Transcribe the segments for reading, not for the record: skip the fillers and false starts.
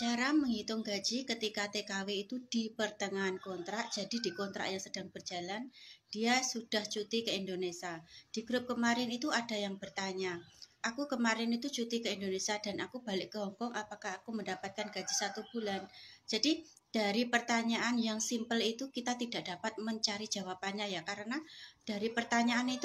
Cara menghitung gaji ketika TKW itu di pertengahan kontrak, jadi di kontrak yang sedang berjalan, dia sudah cuti ke Indonesia. Di grup kemarin itu ada yang bertanya, aku kemarin itu cuti ke Indonesia dan aku balik ke Hong Kong, apakah aku mendapatkan gaji 1 bulan? Jadi dari pertanyaan yang simpel itu kita tidak dapat mencari jawabannya ya, karena dari pertanyaannya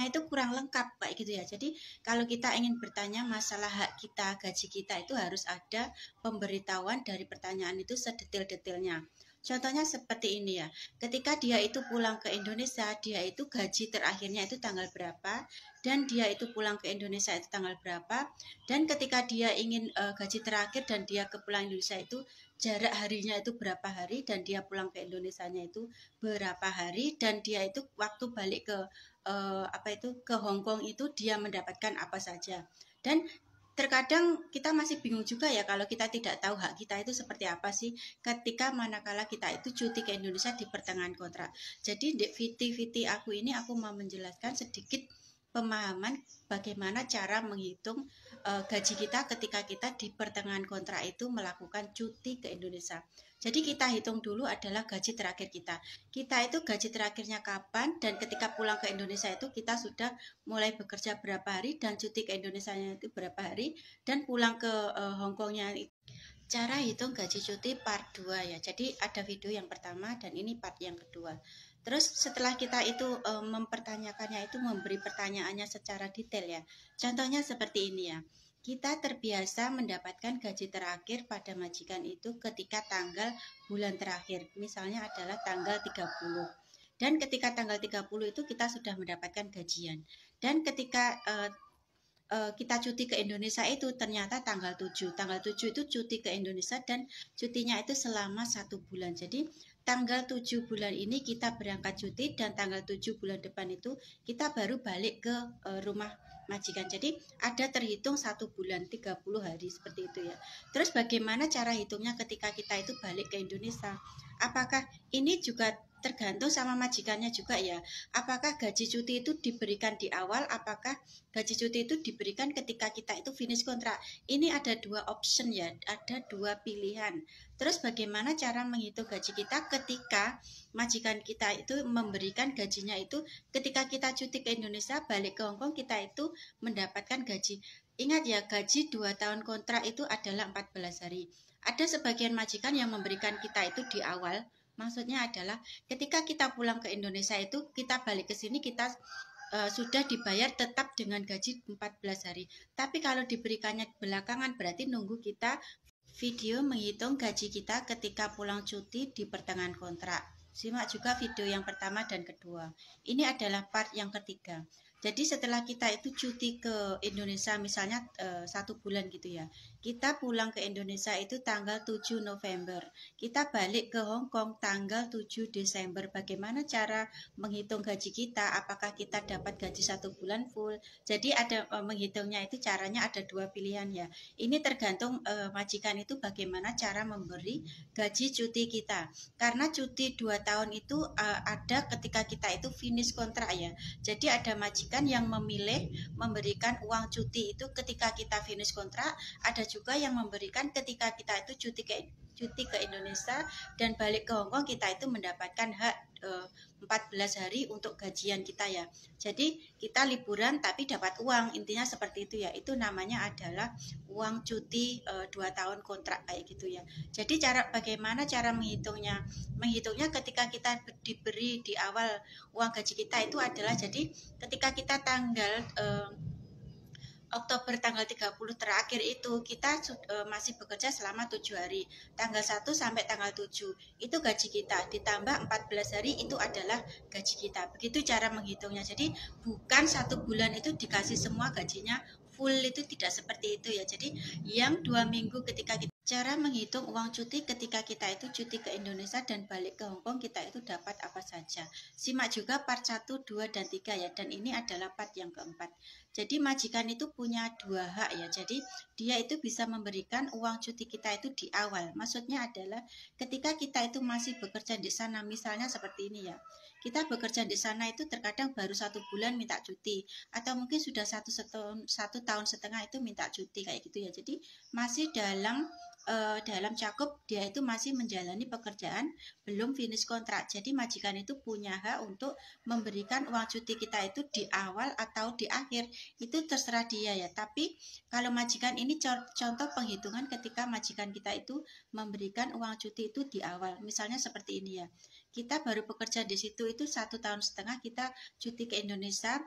itu kurang lengkap kayak gitu ya. Jadi kalau kita ingin bertanya masalah hak kita, gaji kita, itu harus ada pemberitahuan dari pertanyaan itu sedetail-detailnya. Contohnya seperti ini ya, ketika dia itu pulang ke Indonesia, dia itu gaji terakhirnya itu tanggal berapa, dan dia itu pulang ke Indonesia itu tanggal berapa, dan ketika dia ingin gaji terakhir dan dia ke pulang Indonesia itu jarak harinya itu berapa hari, dan dia pulang ke Indonesianya itu berapa hari, dan dia itu waktu balik ke ke Hong Kong itu dia mendapatkan apa saja. Dan terkadang kita masih bingung juga ya kalau kita tidak tahu hak kita itu seperti apa sih ketika manakala kita itu cuti ke Indonesia di pertengahan kontrak. Jadi di VT aku ini aku mau menjelaskan sedikit pemahaman bagaimana cara menghitung gaji kita ketika kita di pertengahan kontrak itu melakukan cuti ke Indonesia. Jadi kita hitung dulu adalah gaji terakhir kita. Kita itu gaji terakhirnya kapan, dan ketika pulang ke Indonesia itu kita sudah mulai bekerja berapa hari, dan cuti ke Indonesia itu berapa hari, dan pulang ke Hong Kongnya. Cara hitung gaji cuti part 2 ya. Jadi ada video yang pertama dan ini part yang kedua. Terus setelah kita itu mempertanyakannya itu memberi pertanyaannya secara detail ya. Contohnya seperti ini ya. Kita terbiasa mendapatkan gaji terakhir pada majikan itu ketika tanggal bulan terakhir. Misalnya adalah tanggal 30. Dan ketika tanggal 30 itu kita sudah mendapatkan gajian. Dan ketika kita cuti ke Indonesia itu ternyata tanggal 7. Tanggal 7 itu cuti ke Indonesia dan cutinya itu selama 1 bulan. Jadi tanggal 7 bulan ini kita berangkat cuti, dan tanggal 7 bulan depan itu kita baru balik ke rumah majikan. Jadi ada terhitung 1 bulan 30 hari seperti itu ya. Terus bagaimana cara hitungnya ketika kita itu balik ke Indonesia? Apakah ini juga tergantung sama majikannya juga ya? Apakah gaji cuti itu diberikan di awal? Apakah gaji cuti itu diberikan ketika kita itu finish kontrak? Ini ada 2 option ya, ada 2 pilihan. Terus bagaimana cara menghitung gaji kita ketika majikan kita itu memberikan gajinya itu ketika kita cuti ke Indonesia, balik ke Hong Kong, kita itu mendapatkan gaji. Ingat ya, gaji 2 tahun kontrak itu adalah 14 hari. Ada sebagian majikan yang memberikan kita itu di awal. Maksudnya adalah ketika kita pulang ke Indonesia itu kita balik ke sini kita sudah dibayar tetap dengan gaji 14 hari. Tapi kalau diberikannya belakangan berarti nunggu kita video menghitung gaji kita ketika pulang cuti di pertengahan kontrak. Simak juga video yang pertama dan kedua. Ini adalah part yang ketiga. Jadi setelah kita itu cuti ke Indonesia misalnya 1 bulan gitu ya. Kita pulang ke Indonesia itu tanggal 7 November. Kita balik ke Hong Kong tanggal 7 Desember. Bagaimana cara menghitung gaji kita? Apakah kita dapat gaji 1 bulan full? Jadi ada menghitungnya itu caranya ada 2 pilihan ya. Ini tergantung majikan itu bagaimana cara memberi gaji cuti kita. Karena cuti 2 tahun itu ada ketika kita itu finish kontrak ya. Jadi ada majikan yang memilih memberikan uang cuti itu ketika kita finish kontrak, ada juga yang memberikan ketika kita itu cuti ke Indonesia dan balik ke Hong Kong, kita itu mendapatkan hak 14 hari untuk gajian kita ya. Jadi kita liburan tapi dapat uang, intinya seperti itu ya. Itu namanya adalah uang cuti 2 tahun kontrak kayak gitu ya. Jadi bagaimana cara menghitungnya? Menghitungnya ketika kita diberi di awal uang gaji kita itu adalah, jadi ketika kita tanggal Oktober tanggal 30 terakhir itu kita masih bekerja selama 7 hari. Tanggal 1 sampai tanggal 7 itu gaji kita, ditambah 14 hari itu adalah gaji kita. Begitu cara menghitungnya. Jadi bukan 1 bulan itu dikasih semua gajinya full, itu tidak seperti itu ya. Jadi yang 2 minggu ketika kita cara menghitung uang cuti ketika kita itu cuti ke Indonesia dan balik ke Hong Kong, kita itu dapat apa saja. Simak juga part 1, 2, dan 3 ya. Dan ini adalah part yang keempat. Jadi majikan itu punya 2 hak ya. Jadi dia itu bisa memberikan uang cuti kita itu di awal. Maksudnya adalah ketika kita itu masih bekerja di sana, misalnya seperti ini ya. Kita bekerja di sana itu terkadang baru 1 bulan minta cuti, atau mungkin sudah 1 tahun setengah itu minta cuti kayak gitu ya. Jadi masih dalam dalam cakup dia itu masih menjalani pekerjaan, belum finish kontrak. Jadi majikan itu punya hak untuk memberikan uang cuti kita itu di awal atau di akhir. Itu terserah dia ya. Tapi kalau majikan ini contoh penghitungan ketika majikan kita itu memberikan uang cuti itu di awal. Misalnya seperti ini ya. Kita baru bekerja di situ itu 1,5 tahun kita cuti ke Indonesia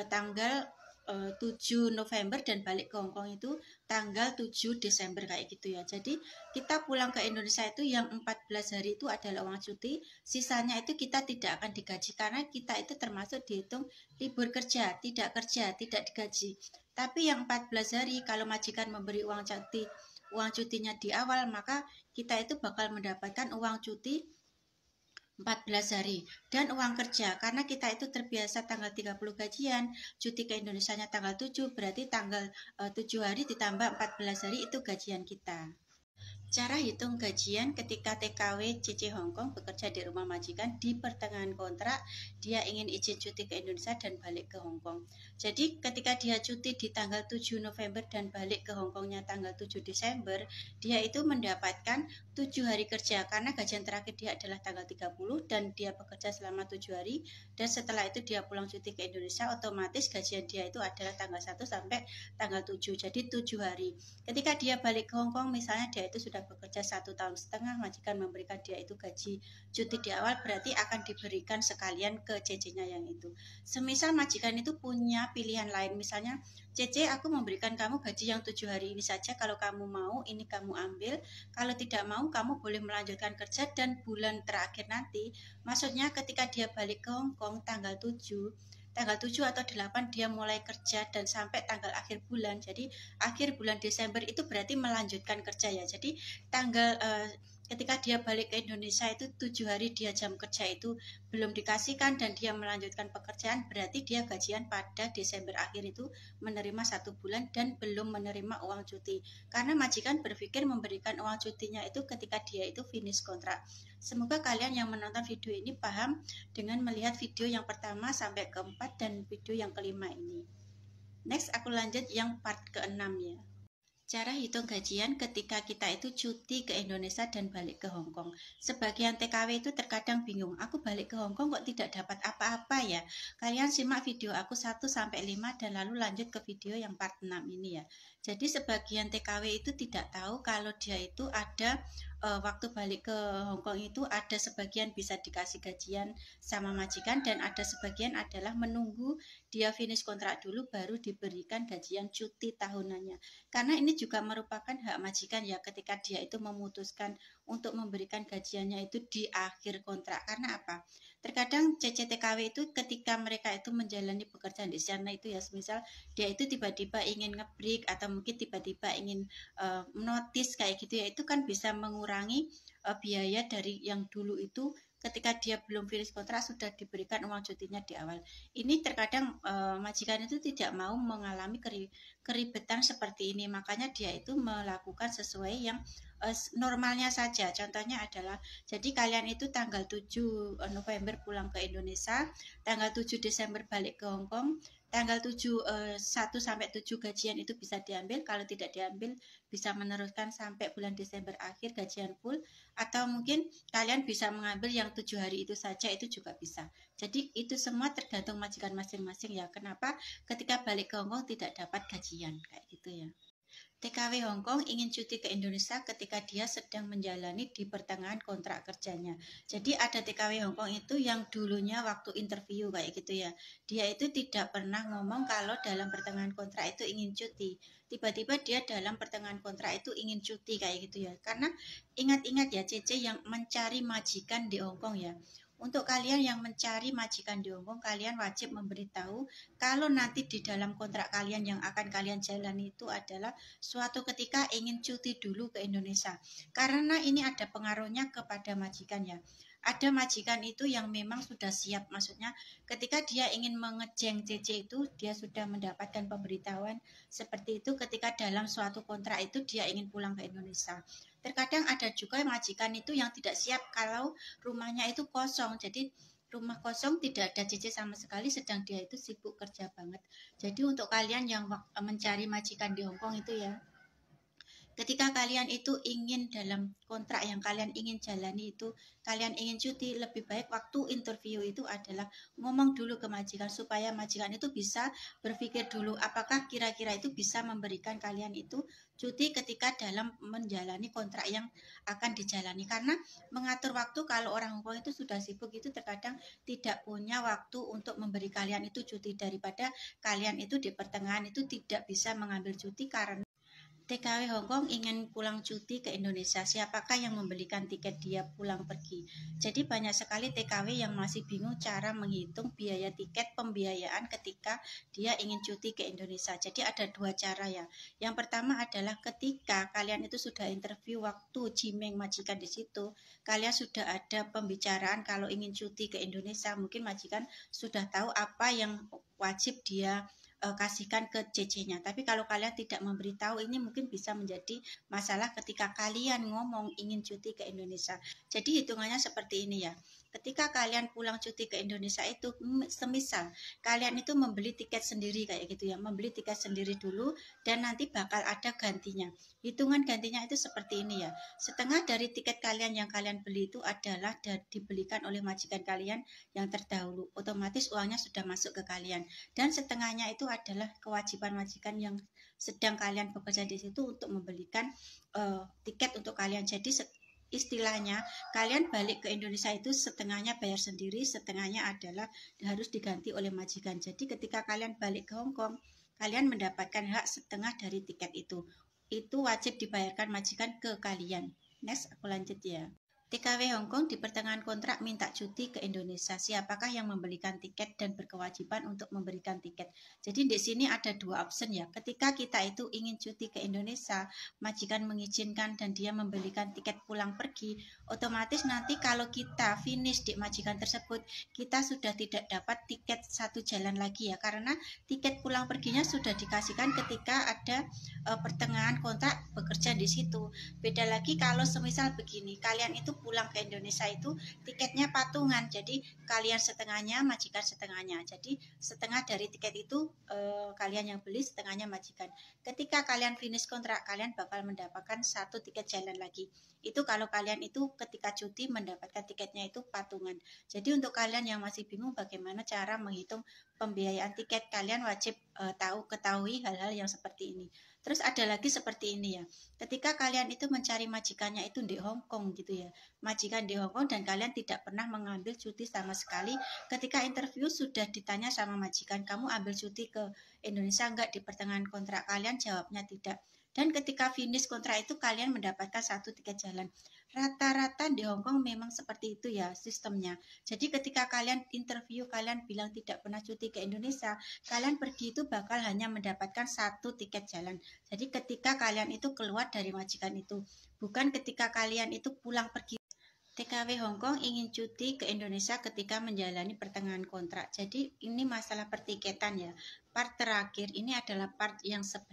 tanggal 7 November dan balik ke Hongkong itu tanggal 7 Desember kayak gitu ya. Jadi kita pulang ke Indonesia itu yang 14 hari itu adalah uang cuti, sisanya itu kita tidak akan digaji karena kita itu termasuk dihitung libur kerja, tidak digaji. Tapi yang 14 hari kalau majikan memberi uang cutinya di awal, maka kita itu bakal mendapatkan uang cuti 14 hari dan uang kerja karena kita itu terbiasa tanggal 30 gajian, cuti ke Indonesianya tanggal 7, berarti tanggal 7 hari ditambah 14 hari itu gajian kita. Cara hitung gajian ketika TKW CC Hongkong bekerja di rumah majikan di pertengahan kontrak, dia ingin izin cuti ke Indonesia dan balik ke Hongkong. Jadi ketika dia cuti di tanggal 7 November dan balik ke Hongkongnya tanggal 7 Desember, dia itu mendapatkan 7 hari kerja karena gajian terakhir dia adalah tanggal 30 dan dia bekerja selama 7 hari dan setelah itu dia pulang cuti ke Indonesia, otomatis gajian dia itu adalah tanggal 1 sampai tanggal 7, jadi 7 hari. Ketika dia balik ke Hongkong misalnya dia itu sudah bekerja 1,5 tahun, majikan memberikan dia itu gaji cuti di awal, berarti akan diberikan sekalian ke CC-nya yang itu. Semisal majikan itu punya pilihan lain, misalnya CC aku memberikan kamu gaji yang 7 hari ini saja, kalau kamu mau ini kamu ambil, kalau tidak mau kamu boleh melanjutkan kerja dan bulan terakhir nanti, maksudnya ketika dia balik ke Hongkong tanggal 7 atau 8 dia mulai kerja dan sampai tanggal akhir bulan. Jadi akhir bulan Desember itu berarti melanjutkan kerja ya. Jadi tanggal ketika dia balik ke Indonesia itu 7 hari dia jam kerja itu belum dikasihkan dan dia melanjutkan pekerjaan, berarti dia gajian pada Desember akhir itu menerima 1 bulan dan belum menerima uang cuti. Karena majikan berpikir memberikan uang cutinya itu ketika dia itu finish kontrak. Semoga kalian yang menonton video ini paham dengan melihat video yang pertama sampai keempat dan video yang kelima ini. Next aku lanjut yang part ke-6 ya. Cara hitung gajian ketika kita itu cuti ke Indonesia dan balik ke Hongkong. Sebagian TKW itu terkadang bingung, aku balik ke Hongkong kok tidak dapat apa-apa ya. Kalian simak video aku 1-5 dan lalu lanjut ke video yang part 6 ini ya. Jadi sebagian TKW itu tidak tahu kalau dia itu ada waktu balik ke Hongkong itu ada sebagian bisa dikasih gajian sama majikan dan ada sebagian adalah menunggu dia finish kontrak dulu baru diberikan gajian cuti tahunannya. Karena ini juga merupakan hak majikan ya ketika dia itu memutuskan untuk memberikan gajiannya itu di akhir kontrak. Karena apa? Terkadang CCTKW itu ketika mereka itu menjalani pekerjaan di sana itu ya, misal dia itu tiba-tiba ingin nge-break atau mungkin tiba-tiba ingin notice kayak gitu ya, itu kan bisa mengurangi biaya dari yang dulu itu ketika dia belum finish kontrak sudah diberikan uang cutinya di awal. Ini terkadang majikan itu tidak mau mengalami keribetan seperti ini, makanya dia itu melakukan sesuai yang normalnya saja. Contohnya adalah, jadi kalian itu tanggal 7 November pulang ke Indonesia, tanggal 7 Desember balik ke Hongkong, tanggal 1 sampai 7 gajian itu bisa diambil, kalau tidak diambil bisa meneruskan sampai bulan Desember akhir gajian full, atau mungkin kalian bisa mengambil yang 7 hari itu saja, itu juga bisa. Jadi itu semua tergantung majikan masing-masing ya. Kenapa ketika balik ke Hongkong tidak dapat gajian kayak gitu ya. TKW Hongkong ingin cuti ke Indonesia ketika dia sedang menjalani di pertengahan kontrak kerjanya. Jadi ada TKW Hongkong itu yang dulunya waktu interview kayak gitu ya. Dia itu tidak pernah ngomong kalau dalam pertengahan kontrak itu ingin cuti. Tiba-tiba dia dalam pertengahan kontrak itu ingin cuti kayak gitu ya. Karena ingat-ingat ya CC yang mencari majikan di Hongkong ya. Untuk kalian yang mencari majikan di Hongkong, kalian wajib memberitahu kalau nanti di dalam kontrak kalian yang akan kalian jalani itu adalah suatu ketika ingin cuti dulu ke Indonesia. Karena ini ada pengaruhnya kepada majikan ya. Ada majikan itu yang memang sudah siap, maksudnya ketika dia ingin mengejeng CC itu dia sudah mendapatkan pemberitahuan seperti itu ketika dalam suatu kontrak itu dia ingin pulang ke Indonesia. Terkadang ada juga majikan itu yang tidak siap kalau rumahnya itu kosong, jadi rumah kosong tidak ada CC sama sekali sedang dia itu sibuk kerja banget. Jadi untuk kalian yang mencari majikan di Hongkong itu ya, Ketika kalian itu ingin dalam kontrak yang kalian ingin jalani itu, kalian ingin cuti, lebih baik waktu interview itu adalah ngomong dulu ke majikan supaya majikan itu bisa berpikir dulu apakah kira-kira itu bisa memberikan kalian itu cuti ketika dalam menjalani kontrak yang akan dijalani. Karena mengatur waktu, kalau orang Hongkong itu sudah sibuk itu terkadang tidak punya waktu untuk memberi kalian itu cuti, daripada kalian itu di pertengahan itu tidak bisa mengambil cuti karena TKW Hongkong ingin pulang cuti ke Indonesia. Siapakah yang membelikan tiket dia pulang pergi? Jadi banyak sekali TKW yang masih bingung cara menghitung biaya tiket pembiayaan ketika dia ingin cuti ke Indonesia. Jadi ada dua cara ya. Yang pertama adalah ketika kalian itu sudah interview waktu Jimeng majikan di situ, kalian sudah ada pembicaraan kalau ingin cuti ke Indonesia. Mungkin majikan sudah tahu apa yang wajib dia kasihkan ke CC-nya. Tapi kalau kalian tidak memberitahu, ini mungkin bisa menjadi masalah ketika kalian ngomong ingin cuti ke Indonesia. Jadi hitungannya seperti ini ya. Ketika kalian pulang cuti ke Indonesia itu, semisal kalian itu membeli tiket sendiri kayak gitu ya, membeli tiket sendiri dulu dan nanti bakal ada gantinya. Hitungan gantinya itu seperti ini ya. Setengah dari tiket kalian yang kalian beli itu adalah dibelikan oleh majikan kalian yang terdahulu. Otomatis uangnya sudah masuk ke kalian. Dan setengahnya itu adalah kewajiban majikan yang sedang kalian bekerja di situ untuk membelikan tiket untuk kalian. Jadi istilahnya kalian balik ke Indonesia itu setengahnya bayar sendiri, setengahnya adalah harus diganti oleh majikan. Jadi ketika kalian balik ke Hong Kong, kalian mendapatkan hak setengah dari tiket itu. Itu wajib dibayarkan majikan ke kalian. Next, aku lanjut ya. TKW Hongkong di pertengahan kontrak minta cuti ke Indonesia. Siapakah yang membelikan tiket dan berkewajiban untuk memberikan tiket? Jadi di sini ada dua option ya. Ketika kita itu ingin cuti ke Indonesia, majikan mengizinkan dan dia membelikan tiket pulang pergi, otomatis nanti kalau kita finish di majikan tersebut, kita sudah tidak dapat tiket satu jalan lagi ya. Karena tiket pulang perginya sudah dikasihkan ketika ada pertengahan kontrak bekerja di situ. Beda lagi kalau semisal begini, kalian itu pulang ke Indonesia itu tiketnya patungan, jadi kalian setengahnya, majikan setengahnya. Jadi setengah dari tiket itu kalian yang beli, setengahnya majikan. Ketika kalian finish kontrak, kalian bakal mendapatkan satu tiket jalan lagi. Itu kalau kalian itu ketika cuti mendapatkan tiketnya itu patungan. Jadi untuk kalian yang masih bingung bagaimana cara menghitung pembiayaan tiket, kalian wajib ketahui hal-hal yang seperti ini. Terus ada lagi seperti ini ya. Ketika kalian itu mencari majikannya itu di Hong Kong gitu ya. Majikan di Hong Kong dan kalian tidak pernah mengambil cuti sama sekali. Ketika interview sudah ditanya sama majikan, kamu ambil cuti ke Indonesia enggak di pertengahan kontrak kalian? Jawabnya tidak. Dan ketika finish kontrak itu kalian mendapatkan satu tiket jalan. Rata-rata di Hong Kong memang seperti itu ya sistemnya. Jadi ketika kalian interview, kalian bilang tidak pernah cuti ke Indonesia, kalian pergi itu bakal hanya mendapatkan satu tiket jalan. Jadi ketika kalian itu keluar dari majikan itu, bukan ketika kalian itu pulang pergi. TKW Hongkong ingin cuti ke Indonesia ketika menjalani pertengahan kontrak. Jadi ini masalah pertiketan ya. Part terakhir ini adalah part yang 11.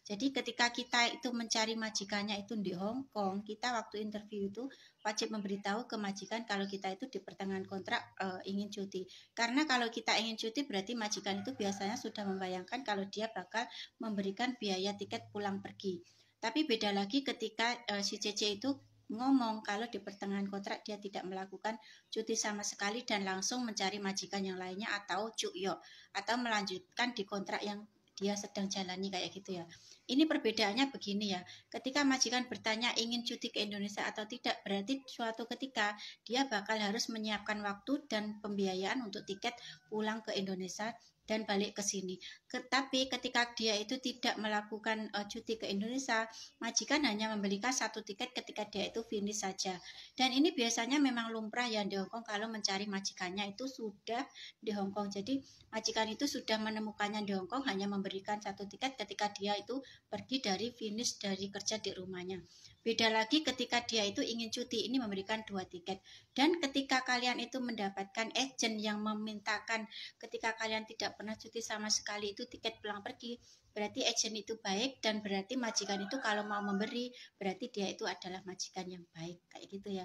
Jadi ketika kita itu mencari majikannya itu di Hong Kong, kita waktu interview itu wajib memberitahu ke majikan kalau kita itu di pertengahan kontrak ingin cuti. Karena kalau kita ingin cuti berarti majikan itu biasanya sudah membayangkan kalau dia bakal memberikan biaya tiket pulang pergi. Tapi beda lagi ketika si CC itu ngomong kalau di pertengahan kontrak dia tidak melakukan cuti sama sekali dan langsung mencari majikan yang lainnya atau cukyo atau melanjutkan di kontrak yang dia sedang jalani kayak gitu ya. Ini perbedaannya begini ya. Ketika majikan bertanya ingin cuti ke Indonesia atau tidak, berarti suatu ketika dia bakal harus menyiapkan waktu dan pembiayaan untuk tiket pulang ke Indonesia dan balik ke sini. Tapi ketika dia itu tidak melakukan cuti ke Indonesia, majikan hanya membelikan satu tiket ketika dia itu finish saja. Dan ini biasanya memang lumrah ya di Hongkong kalau mencari majikannya itu sudah di Hongkong. Jadi majikan itu sudah menemukannya di Hongkong, hanya memberikan satu tiket ketika dia itu pergi dari finish dari kerja di rumahnya. Beda lagi ketika dia itu ingin cuti, ini memberikan dua tiket. Dan ketika kalian itu mendapatkan agent yang memintakan ketika kalian tidak pernah cuti sama sekali itu tiket pulang pergi, berarti agent itu baik dan berarti majikan itu kalau mau memberi berarti dia itu adalah majikan yang baik kayak gitu ya.